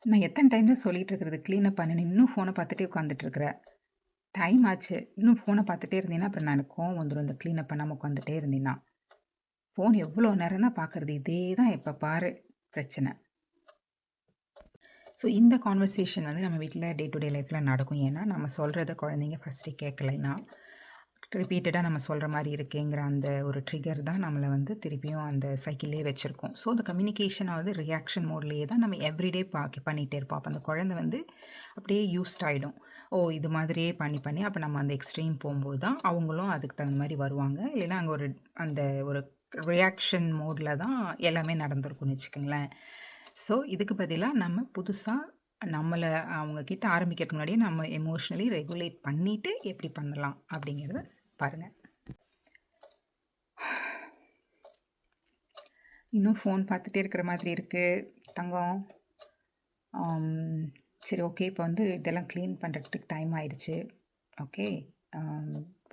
நான் எத்தனை டைம் தான் சொல்லிட்டு இருக்கிறது க்ளீனப் பண்ணுன்னு, இன்னும் ஃபோனை பார்த்துட்டே உட்காந்துட்டு இருக்கிற. டைம் ஆச்சு. இன்னும் ஃபோனை பார்த்துட்டே இருந்தீன்னா, அப்புறம் நான் எனக்கு கோவம் வந்துரும் இந்த க்ளீனப் பண்ணாம உட்காந்துட்டே இருந்தீன்னா. ஃபோன் எவ்வளோ நேரம் தான் பார்க்கறது? இதே தான் எப்போ பாரு பிரச்சனை. ஸோ இந்த கான்வர்சேஷன் வந்து நம்ம வீட்டில் டே டு டே லைஃப்பில் நடக்கும். ஏன்னா நம்ம சொல்கிறத குழந்தைங்க ஃபஸ்ட்டு கேட்கலைன்னா, ரிப்பீட்டடாக நம்ம சொல்கிற மாதிரி இருக்கேங்கிற அந்த ஒரு ட்ரிகர் தான் நம்மளை வந்து திருப்பியும் அந்த சைக்கிள்லேயே வச்சுருக்கோம். ஸோ அந்த கம்யூனிகேஷன் வந்து ரியாக்ஷன் மோட்லேயே தான் நம்ம எவ்ரிடே பண்ணிகிட்டே இருப்போம். அப்போ அந்த குழந்தை வந்து அப்படியே யூஸ்ட் ஆகிடும். ஓ இது மாதிரியே பண்ணி அப்போ நம்ம அந்த எக்ஸ்ட்ரீம் போகும்போது தான் அவங்களும் அதுக்கு தகுந்த மாதிரி வருவாங்க. இல்லைன்னா அங்கே ஒரு அந்த ஒரு ரியாக்ஷன் மோடில் தான் எல்லாமே நடந்திருக்கும்னு வச்சுக்கோங்களேன். ஸோ இதுக்கு பதிலாக நம்ம புதுசாக நம்மளை அவங்கக்கிட்ட ஆரம்பிக்கிறதுக்கு முன்னாடியே நம்ம எமோஷ்னலி ரெகுலேட் பண்ணிவிட்டு எப்படி பண்ணலாம் அப்படிங்கிறத பாருங்கள். இன்னும் ஃபோன் பார்த்துட்டே இருக்கிற மாதிரி இருக்குது தங்கம். சரி ஓகே, இப்போ வந்து இதெல்லாம் க்ளீன் பண்ணுறதுக்கு டைம் ஆயிடுச்சு. ஓகே,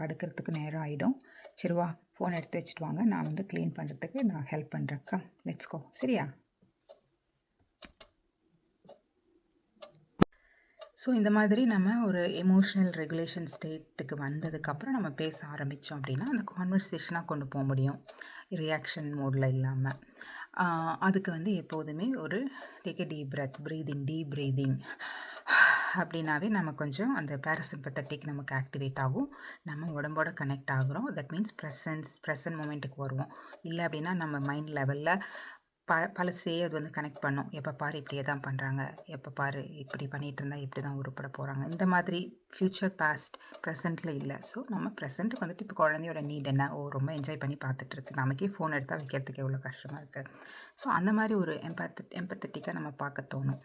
படுக்கிறதுக்கு நேரம் ஆகிடும். சரி வா, ஃபோன் எடுத்து வச்சுட்டு வாங்க, நான் வந்து க்ளீன் பண்ணுறதுக்கு நான் ஹெல்ப் பண்ணுறேன். Let's go. சரியா? ஸோ இந்த மாதிரி நம்ம ஒரு எமோஷ்னல் ரெகுலேஷன் ஸ்டேட்டுக்கு வந்ததுக்கப்புறம் நம்ம பேச ஆரம்பித்தோம் அப்படின்னா அந்த கான்வர்சேஷனாக கொண்டு போக முடியும், ரியாக்ஷன் மோடில் இல்லாமல். அதுக்கு வந்து எப்போதுமே ஒரு take a deep breadth, deep breathing அப்படின்னாவே நம்ம கொஞ்சம் அந்த பேராசிம்பத்தட்டிக் நமக்கு ஆக்டிவேட் ஆகும். நம்ம உடம்போட கனெக்ட் ஆகுறோம். தட் மீன்ஸ் ப்ரெசன்ட் மூமெண்ட்டுக்கு வருவோம். இல்லை அப்படின்னா நம்ம மைண்ட் லெவலில் பழசே அது வந்து கனெக்ட் பண்ணும். எப்போ பாரு இப்படியே தான் பண்ணுறாங்க, எப்போ பாரு இப்படி பண்ணிகிட்டு இருந்தால் இப்படி தான் உருப்பட போகிறாங்க. இந்த மாதிரி ஃப்யூச்சர் பாஸ்ட் ப்ரெசென்ட்டில் இல்லை. ஸோ நம்ம ப்ரெசென்ட்டுக்கு வந்துட்டு இப்போ குழந்தையோட நீட் என்ன, ரொம்ப என்ஜாய் பண்ணி பார்த்துட்ருக்கு, நமக்கே ஃபோன் எடுத்தால் வைக்கிறதுக்கு எவ்வளோ கஷ்டமாக இருக்குது. ஸோ அந்த மாதிரி ஒரு எம்பத்தட்டிக்காக நம்ம பார்க்க தோணும்.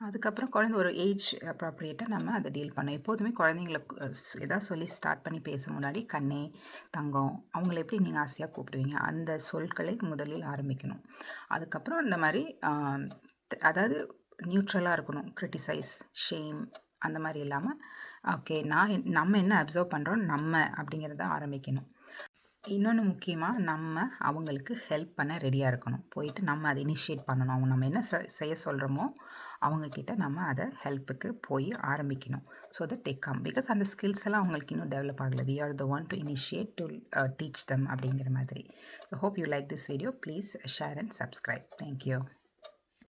அதுக்கப்புறம் குழந்தை ஒரு ஏஜ் அப்ராப்ரியேட்டாக நம்ம அதை டீல் பண்ணோம். எப்போதுமே குழந்தைங்களுக்கு எதாவது சொல்லி ஸ்டார்ட் பண்ணி பேச முன்னாடி கண்ணே, தங்கம், அவங்கள எப்படி நீங்கள் ஆசையாக கூப்பிடுவீங்க அந்த சொற்களை முதலில் ஆரம்பிக்கணும். அதுக்கப்புறம் இந்த மாதிரி அதாவது நியூட்ரலாக இருக்கணும். கிரிட்டிசைஸ், ஷேம் அந்த மாதிரி இல்லாமல் ஓகே நம்ம என்ன அப்சர்வ் பண்ணுறோம் நம்ம அப்படிங்கிறத ஆரம்பிக்கணும். இன்னொன்று முக்கியமாக நம்ம அவங்களுக்கு ஹெல்ப் பண்ண ரெடியாக இருக்கணும். போயிட்டு நம்ம அதை இனிஷியேட் பண்ணணும். அவங்க நம்ம என்ன செய்ய சொல்கிறோமோ அவங்கக்கிட்ட நம்ம அதை ஹெல்ப்புக்கு போய் ஆரம்பிக்கணும். So that they come. Because அந்த ஸ்கில்ஸ் எல்லாம் அவங்களுக்கு இன்னும் டெவலப் ஆகலை. We are the one to initiate to teach them அப்படிங்கிற மாதிரி. Hope you like this video. Please share and subscribe. Thank you.